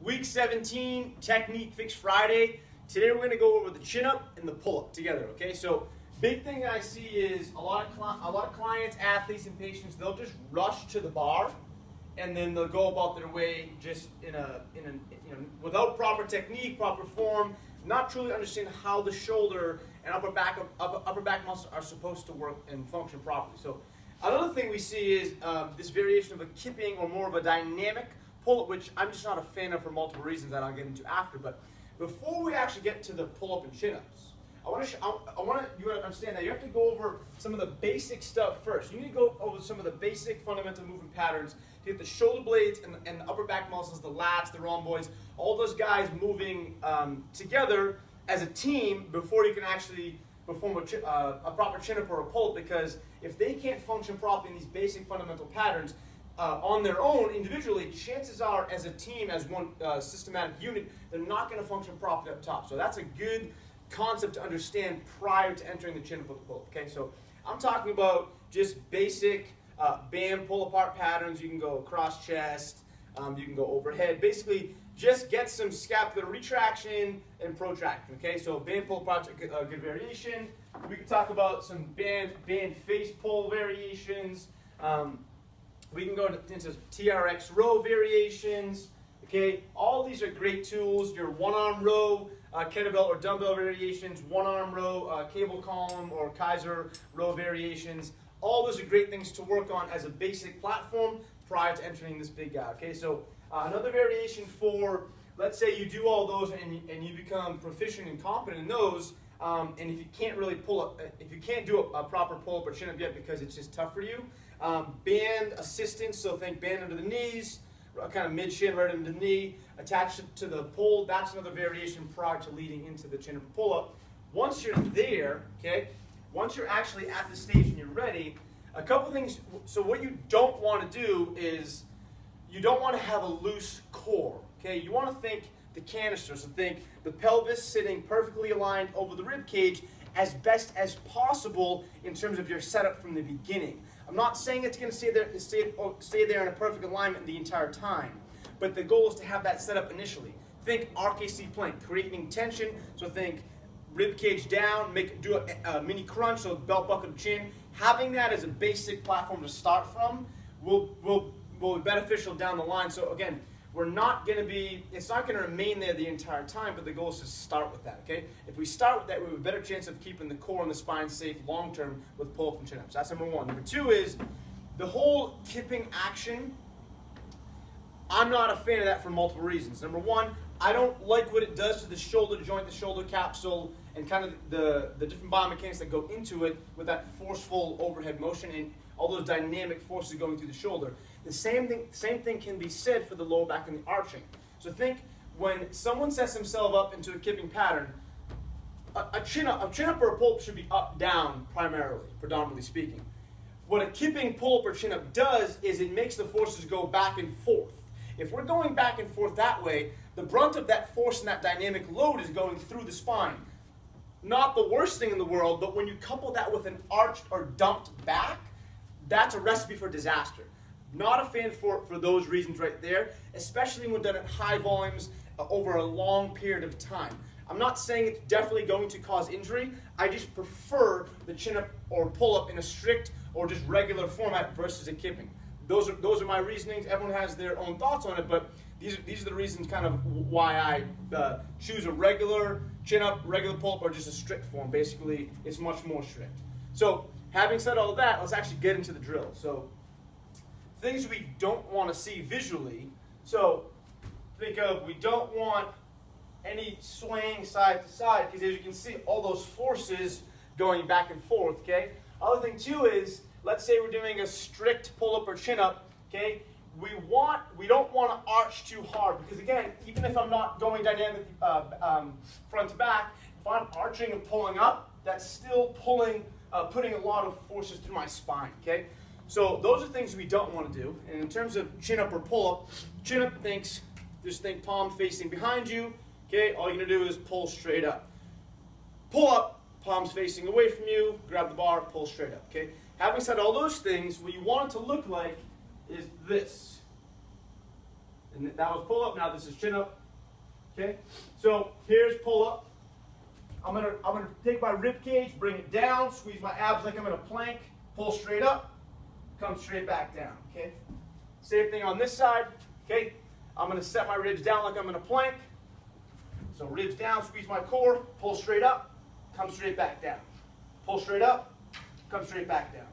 Week 17, Technique Fix Friday. Today we're going to go over the chin-up and the pull-up together, okay? So, big thing I see is a lot of clients, athletes, and patients, they'll just rush to the bar, and then they'll go about their way just without proper technique, proper form, not truly understand how the shoulder and upper back muscles are supposed to work and function properly. So, another thing we see is this variation of a kipping or more of a dynamic pull-up, which I'm just not a fan of for multiple reasons that I'll get into after. But before we actually get to the pull-up and chin-ups, I want you to understand that you have to go over some of the basic stuff first. You need to go over some of the basic fundamental movement patterns to get the shoulder blades and the upper back muscles, the lats, the rhomboids, all those guys moving together as a team before you can actually perform a proper chin-up or a pull-up, because if they can't function properly in these basic fundamental patterns on their own individually, chances are as a team, as one systematic unit, they're not going to function properly up top. So that's a good concept to understand prior to entering the chin-up or the pull-up. Okay, so I'm talking about just basic band pull-apart patterns. You can go across chest, you can go overhead. Basically, just get some scapular retraction and protraction. Okay, so band pull-apart's a good variation. We can talk about some band face pull variations. We can go into TRX row variations. Okay, all these are great tools. Your one-arm row, kettlebell or dumbbell variations, one-arm row, cable column or Kaiser row variations. All those are great things to work on as a basic platform prior to entering this big guy. Okay, so another variation for, let's say you do all those and you become proficient and competent in those, and if you can't really pull up, if you can't do a proper pull-up or chin-up yet because it's just tough for you, band assistance, so think band under the knees, kind of mid-shin right under the knee, attach it to the pull. That's another variation prior to leading into the chin-up or pull-up. Once you're there, okay, once you're actually at the stage and you're ready, a couple things. So what you don't want to do is you don't want to have a loose core. Okay, you want to think the canister, so think the pelvis sitting perfectly aligned over the rib cage as best as possible in terms of your setup from the beginning. I'm not saying it's going to stay there in a perfect alignment the entire time, but the goal is to have that set up initially. Think RKC plank, creating tension. So think rib cage down, do a mini crunch, so belt buckle to chin. Having that as a basic platform to start from will be beneficial down the line. So again, it's not going to remain there the entire time, but the goal is to start with that, okay? If we start with that, we have a better chance of keeping the core and the spine safe long-term with pull-up and chin-ups. That's number one. Number two is the whole kipping action. I'm not a fan of that for multiple reasons. Number one, I don't like what it does to the shoulder joint, the shoulder capsule, and kind of the different biomechanics that go into it with that forceful overhead motion and all those dynamic forces going through the shoulder. The same thing can be said for the lower back and the arching. So think when someone sets themselves up into a kipping pattern, a chin-up or a pull-up should be up-down primarily, predominantly speaking. What a kipping pull-up or chin-up does is it makes the forces go back and forth. If we're going back and forth that way, the brunt of that force and that dynamic load is going through the spine. Not the worst thing in the world, but when you couple that with an arched or dumped back, that's a recipe for disaster. Not a fan for those reasons right there, especially when done at high volumes over a long period of time. I'm not saying it's definitely going to cause injury. I just prefer the chin-up or pull-up in a strict or just regular format versus a kipping. Those are my reasonings. Everyone has their own thoughts on it, but these are the reasons kind of why I choose a regular chin-up, regular pull-up, or just a strict form. Basically, it's much more strict. So, having said all that, let's actually get into the drill. So, things we don't want to see visually. So, think of, we don't want any swaying side to side, because as you can see, all those forces going back and forth, okay? Other thing too is, let's say we're doing a strict pull-up or chin-up, okay? We don't want to arch too hard, because again, even if I'm not going dynamic front to back, if I'm arching and pulling up, that's still putting a lot of forces through my spine, okay? So those are things we don't want to do. And in terms of chin-up or pull-up, chin-up just think palm facing behind you, okay? All you're going to do is pull straight up. Pull-up, palms facing away from you, grab the bar, pull straight up, okay? Having said all those things, what you want it to look like is this. And that was pull up, now this is chin up. Okay? So here's pull up. I'm gonna take my rib cage, bring it down, squeeze my abs like I'm in a plank, pull straight up, come straight back down. Okay? Same thing on this side. Okay? I'm gonna set my ribs down like I'm in a plank. So ribs down, squeeze my core, pull straight up, come straight back down. Pull straight up, come straight back down.